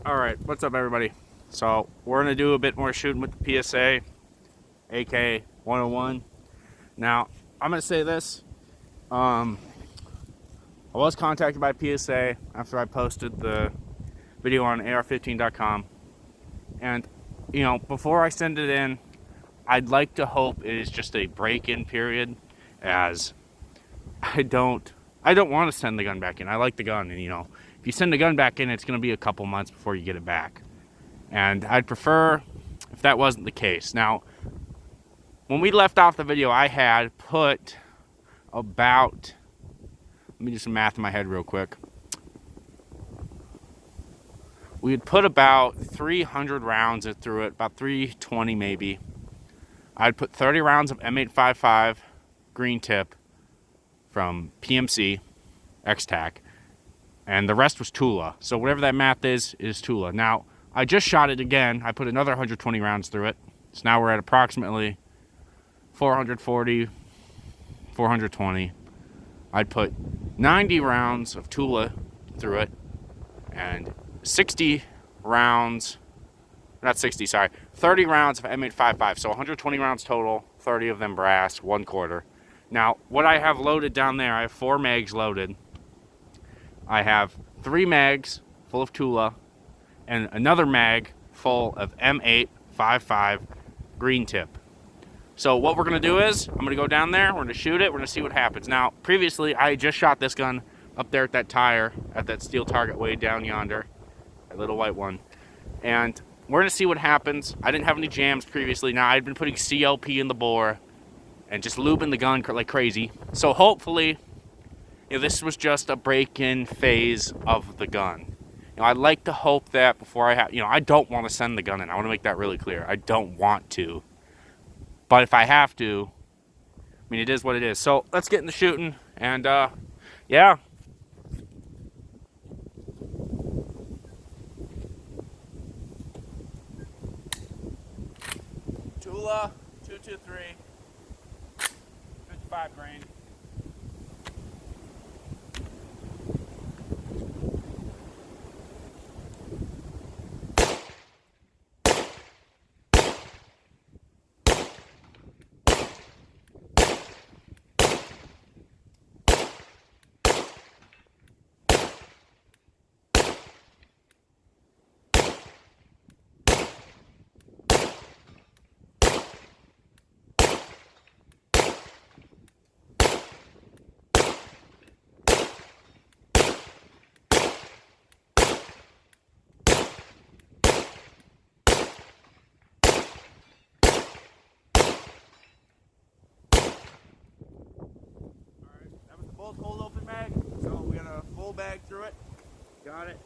Alright, what's up everybody? So we're going to do a bit more shooting with the PSA AK101. Now, I'm going to say this. I was contacted by PSA after I posted the video on AR15.com. And, you know, before I send it in, I'd like to hope it is just a break-in period, as I don't want to send the gun back in. I like the gun, and you know, if you send the gun back in, it's going to be a couple months before you get it back. And I'd prefer if that wasn't the case. Now, when we left off the video, I had put about, let me do some math in my head real quick. We had put about 300 rounds through it, about 320 maybe. I'd put 30 rounds of M855 green tip from PMC X-Tac, and the rest was Tula. So whatever that math is Tula. Now, I just shot it again. I put another 120 rounds through it. So now we're at approximately 440, 420. I'd put 90 rounds of Tula through it, and 60 rounds, not 60, sorry, 30 rounds of M855. So 120 rounds total, 30 of them brass, 1/4. Now, what I have loaded down there, I have 4 mags loaded. I have 3 mags full of Tula, and another mag full of M855 green tip. So what we're going to do is, I'm going to go down there, we're going to shoot it, we're going to see what happens. Now, previously, I just shot this gun up there at that tire, at that steel target way down yonder, that little white one. And we're going to see what happens. I didn't have any jams previously. Now, I'd been putting CLP in the bore and just lubing the gun like crazy. So hopefully, you know, this was just a break-in phase of the gun. You know, I'd like to hope that before I have, you know, I don't want to send the gun in. I want to make that really clear. I don't want to. But if I have to, I mean, it is what it is. So let's get in the shooting, and yeah. Tula 223, 55 grain. Cold open mag, so we got a full bag through it. Got it.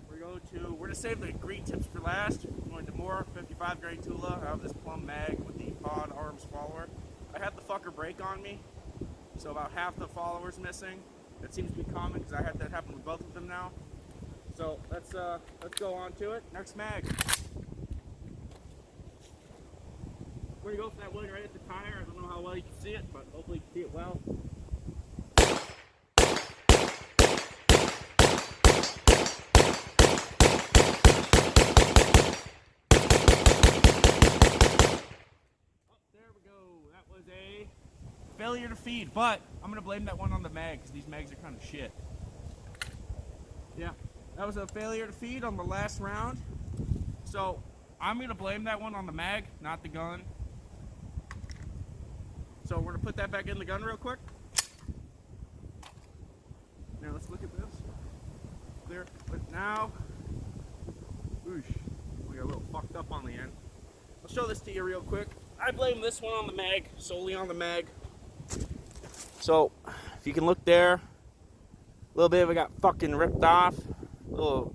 We're gonna save the green tips for last. We're going to more 55 grain Tula. I have this plum mag with the pod arms follower. I had the fucker break on me, so about half the follower's missing. That seems to be common because I had that happen with both of them now. So let's go on to it. Next mag. We're gonna go for that one right at the tire. I don't know how well you can see it, but hopefully you can see it well. Failure to feed, but I'm gonna blame that one on the mag because these mags are kind of shit. Yeah, that was a failure to feed on the last round, so I'm gonna blame that one on the mag, not the gun. So we're gonna put that back in the gun real quick. Now let's look at this. Clear, but now, whoosh, we got a little fucked up on the end. I'll show this to you real quick. I blame this one on the mag, solely on the mag. So, if you can look there, a little bit of it got fucking ripped off, little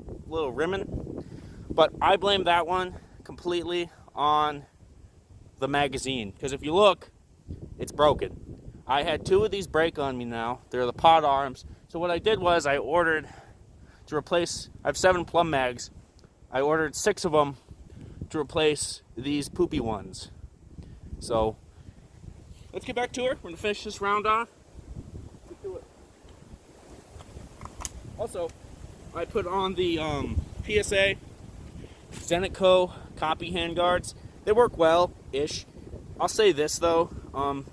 rimming. But I blame that one completely on the magazine, because if you look, it's broken. I had 2 of these break on me now. They're the pod arms. So what I did was I ordered to replace, I have 7 plum mags. I ordered 6 of them to replace these poopy ones. So, let's get back to her. We're gonna finish this round off. Get to it. Also, I put on the PSA Zenitco copy handguards. They work well-ish. I'll say this though,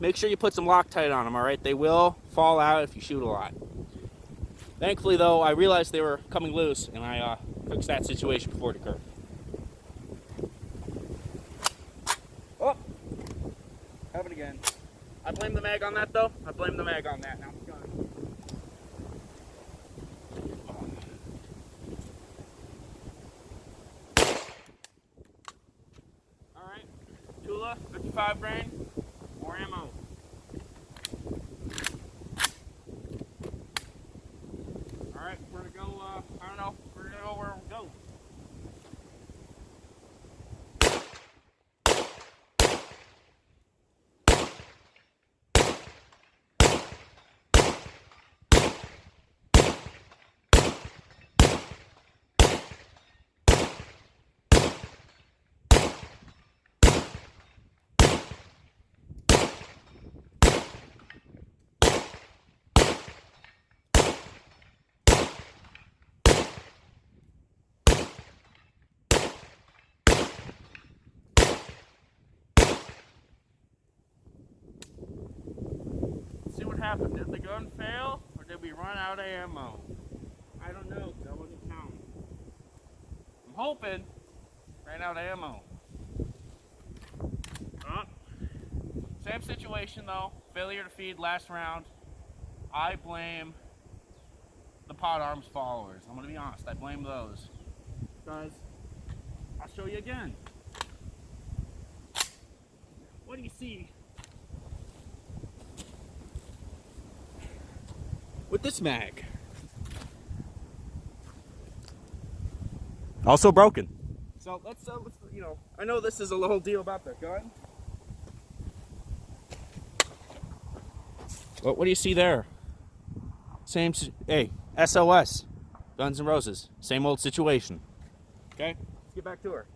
make sure you put some Loctite on them, alright? They will fall out if you shoot a lot. Thankfully though, I realized they were coming loose and I fixed that situation before it occurred. Oh! Have it again. I blame the mag on that though. I blame the mag on that. Now it's gone. Alright, Tula, 55 grain, more ammo. Alright, we're gonna go, I don't know, we're gonna go where we go. See what happened. Did the gun fail or did we run out of ammo? I don't know, because I wasn't counting. I'm hoping ran out of ammo. Same situation though. Failure to feed last round. I blame the Pot Arms followers. I'm gonna be honest, I blame those. Because I'll show you again. What do you see with this mag? Also broken. So let's you know, I know this is a whole deal about the gun. What do you see there? Same, hey, SOS, Guns N' Roses, same old situation. Okay, let's get back to her.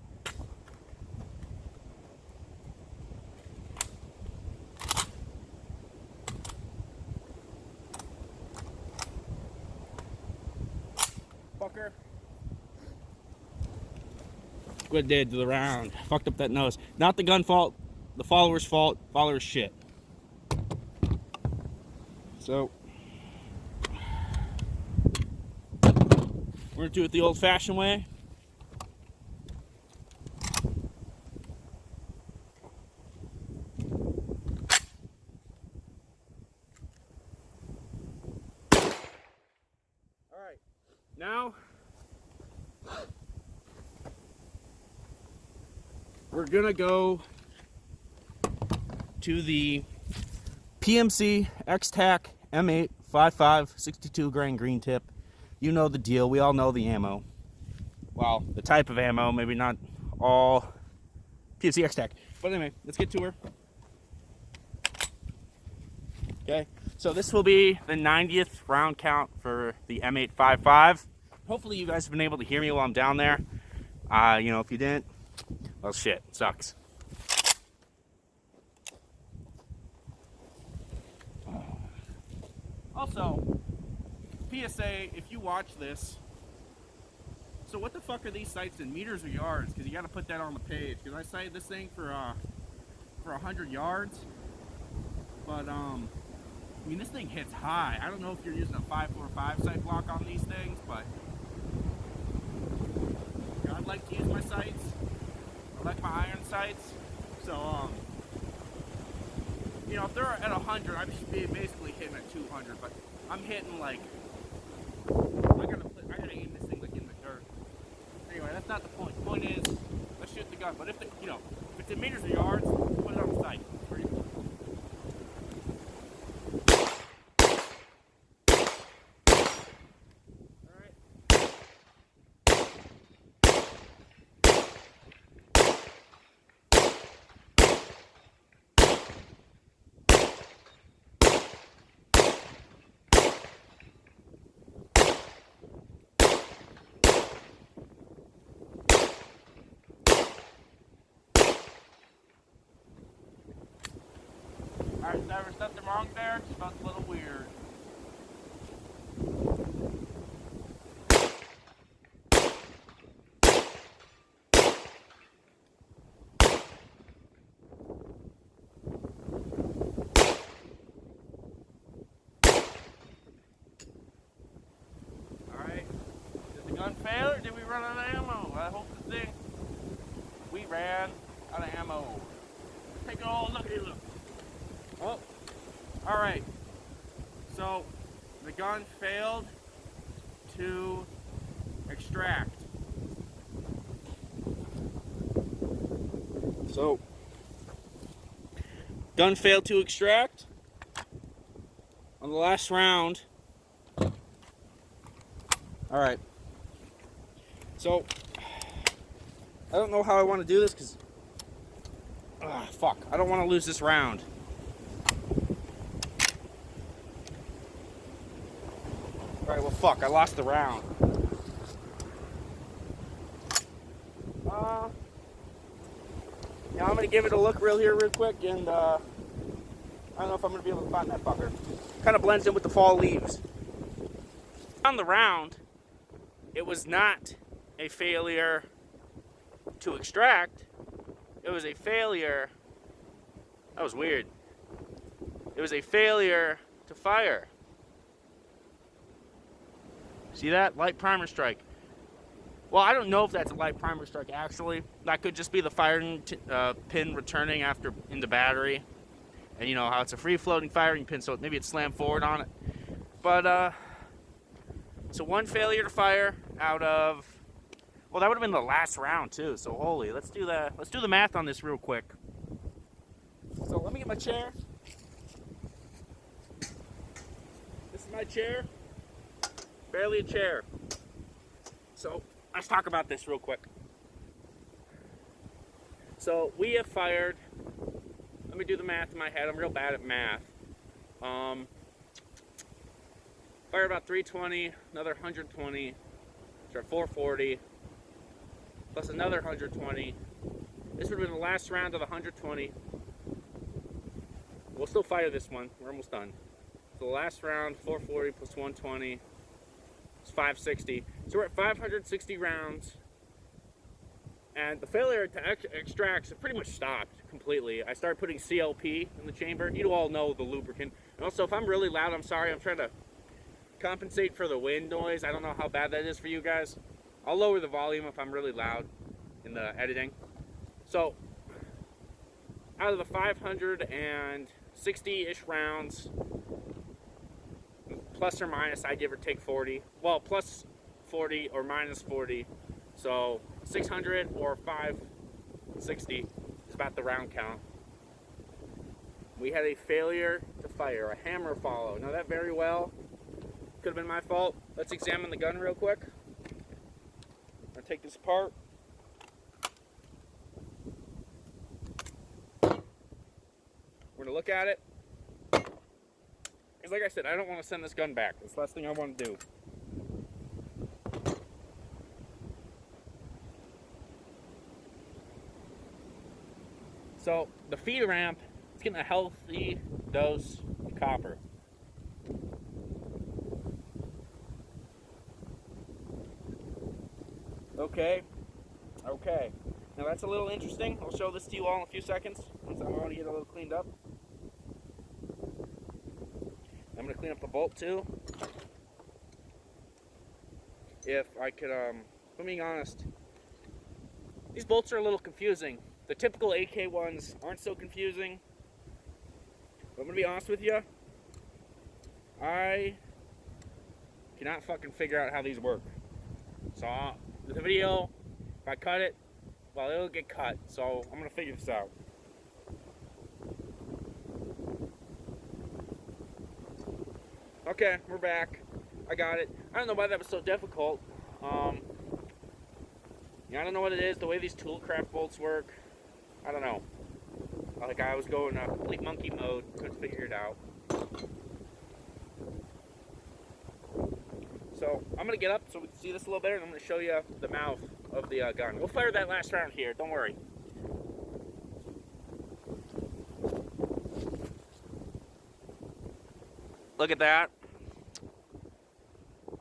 Fucker. What it did to the round. Fucked up that nose. Not the gun fault, the follower's fault. Follower's shit. So, we're gonna do it the old-fashioned way. All right, now we're gonna go to the PMC X-Tac M8 55 62 grain green tip. You know the deal. We all know the ammo. Well, the type of ammo, maybe not all PMC X-Tac. But anyway, let's get to her. Okay, so this will be the 90th round count for the M855. Hopefully you guys have been able to hear me while I'm down there. You know, if you didn't, well, shit, it sucks. Also, PSA, if you watch this, so what the fuck are these sights in meters or yards? Because you got to put that on the page. Because I sighted this thing for 100 yards, but I mean this thing hits high. I don't know if you're using a 545 sight block on these things, but you know, I'd like to use my sights. I like my iron sights, so you know, if they're at 100, I should be basically hitting at 200, but I'm hitting like, I gotta aim this thing like in the dirt. Anyway, that's not the point. The point is, let's shoot the gun. But if you know, if it's in meters or yards, put it on the sight. It's pretty cool. Alright, there's nothing wrong there, it just felt a little weird. gun fail, or did we run out of ammo? I hope the thing. We ran out of ammo. Take a look. Oh, all right. So the gun failed to extract. So gun failed to extract on the last round. All right. So I don't know how I want to do this because, fuck, I don't want to lose this round. All right, well, fuck, I lost the round. Yeah, I'm gonna give it a look real quick, and I don't know if I'm gonna be able to find that fucker. Kind of blends in with the fall leaves. On the round, it was not a failure to extract. It was a failure. That was weird. It was a failure to fire. See that? Light primer strike. Well, I don't know if that's a light primer strike actually. That could just be the firing pin returning after in the battery. And you know how it's a free floating firing pin, so maybe it slammed forward on it. But so one failure to fire out of, well, that would have been the last round too. So holy, let's do the math on this real quick. So let me get my chair. This is my chair. Barely a chair. So let's talk about this real quick. So we have fired, let me do the math in my head. I'm real bad at math. Fired about 320, another 120, so 440, plus another 120. This would have been the last round of the 120. We'll still fire this one. We're almost done. So the last round, 440 plus 120 is 560. So we're at 560 rounds. And the failure to extract pretty much stopped completely. I started putting CLP in the chamber. You all know the lubricant. And also, if I'm really loud, I'm sorry. I'm trying to compensate for the wind noise. I don't know how bad that is for you guys. I'll lower the volume if I'm really loud in the editing. So, out of the 560-ish rounds, plus or minus, I give or take 40. Well, plus 40 or minus 40. So 600 or 560 is about the round count. We had a failure to fire, a hammer follow. Now that very well could have been my fault. Let's examine the gun real quick. I'm gonna take this apart. We're gonna look at it. Because like I said, I don't want to send this gun back. That's the last thing I want to do. So the feed ramp is getting a healthy dose of copper. Okay. Now that's a little interesting. I'll show this to you all in a few seconds once I want to get a little cleaned up. I'm going to clean up the bolt too. If I could, if I'm being honest, these bolts are a little confusing. The typical AK ones aren't so confusing. But I'm going to be honest with you, I cannot fucking figure out how these work. So the video, if I cut it, well, it'll get cut. So I'm going to figure this out. Okay, we're back. I got it. I don't know why that was so difficult. Yeah, I don't know what it is. The way these Toolcraft bolts work, I don't know. Like I was going complete monkey mode, couldn't figure it out. So I'm gonna get up so we can see this a little better, and I'm gonna show you the mouth of the gun. We'll fire that last round here. Don't worry. Look at that.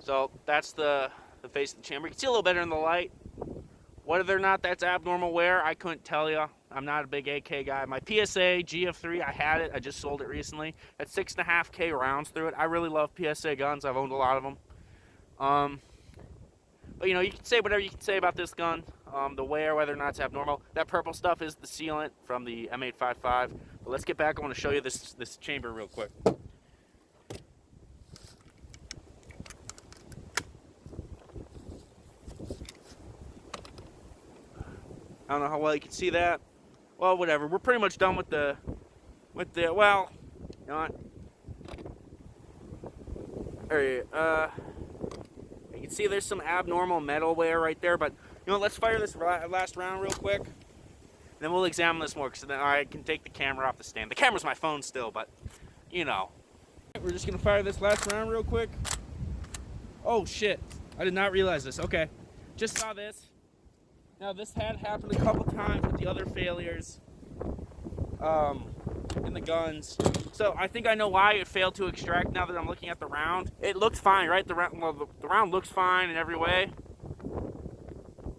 So that's the face of the chamber. You can see a little better in the light. Whether or not that's abnormal wear, I couldn't tell you. I'm not a big AK guy. My PSA GF3, I had it. I just sold it recently. That's 6.5K rounds through it. I really love PSA guns. I've owned a lot of them. But you know, you can say whatever you can say about this gun, the wear, whether or not it's abnormal. That purple stuff is the sealant from the M855. But let's get back. I want to show you this chamber real quick. I don't know how well you can see that. Well, whatever. We're pretty much done with the well, you know what? You can see there's some abnormal metal wear right there, but you know, let's fire this last round real quick. Then we'll examine this more, because then I can take the camera off the stand. The camera's my phone still, but you know. We're just gonna fire this last round real quick. Oh shit, I did not realize this. Okay, just saw this. Now this had happened a couple times with the other failures in the guns. So I think I know why it failed to extract now that I'm looking at the round. It looked fine, right? The round looks fine in every way.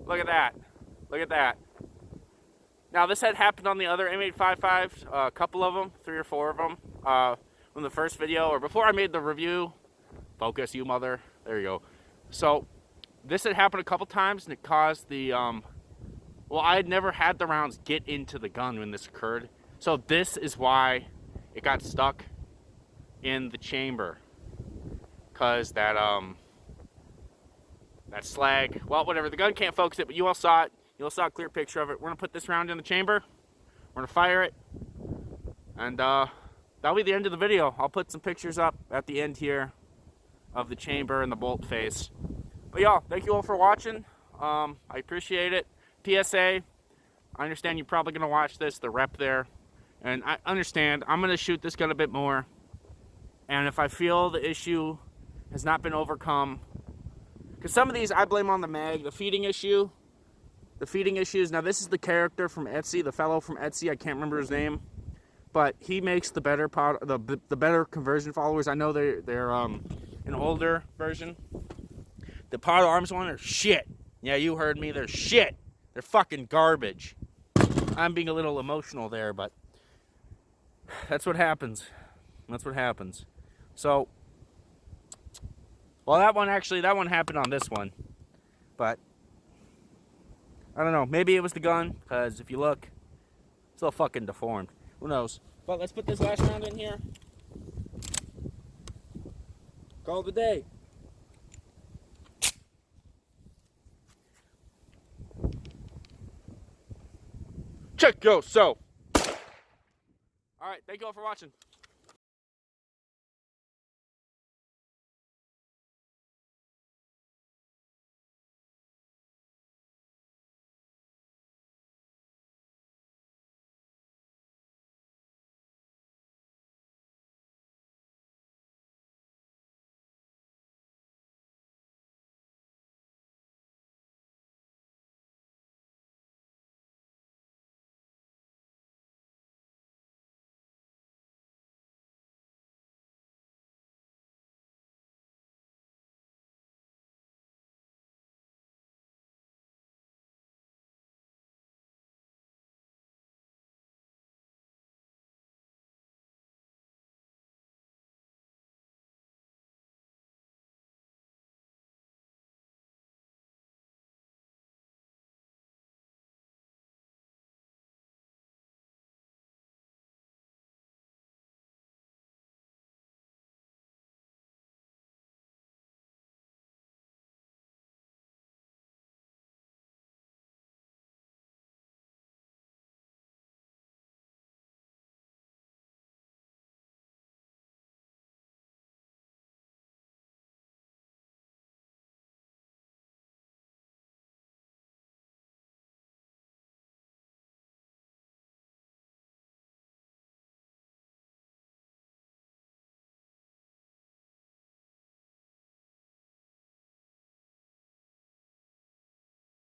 Look at that. Look at that. Now this had happened on the other M855, a couple of them, 3 or 4 of them, from the first video, or before I made the review. Focus, you mother. There you go. So this had happened a couple times, and it caused the, well, I had never had the rounds get into the gun when this occurred. So this is why it got stuck in the chamber. Because that slag, well, whatever, the gun can't focus it, but you all saw it. You all saw a clear picture of it. We're going to put this round in the chamber. We're going to fire it. And that'll be the end of the video. I'll put some pictures up at the end here of the chamber and the bolt face. But y'all, thank you all for watching. I appreciate it. PSA, I understand you're probably going to watch this, the rep there. And I understand, I'm going to shoot this gun a bit more. And if I feel the issue has not been overcome, because some of these I blame on the mag, the feeding issue. The feeding issues, now this is the character from Etsy, the fellow from Etsy, I can't remember his name. But he makes the better the better conversion followers. I know they're an older version. The Pot Arms one are shit. Yeah, you heard me, they're shit. They're fucking garbage. I'm being a little emotional there, but that's what happens. That's what happens. So, well, that one happened on this one. But I don't know. Maybe it was the gun, because if you look, it's all fucking deformed. Who knows? But let's put this last round in here. Call it a day. Check yo, so. Alright, thank you all for watching.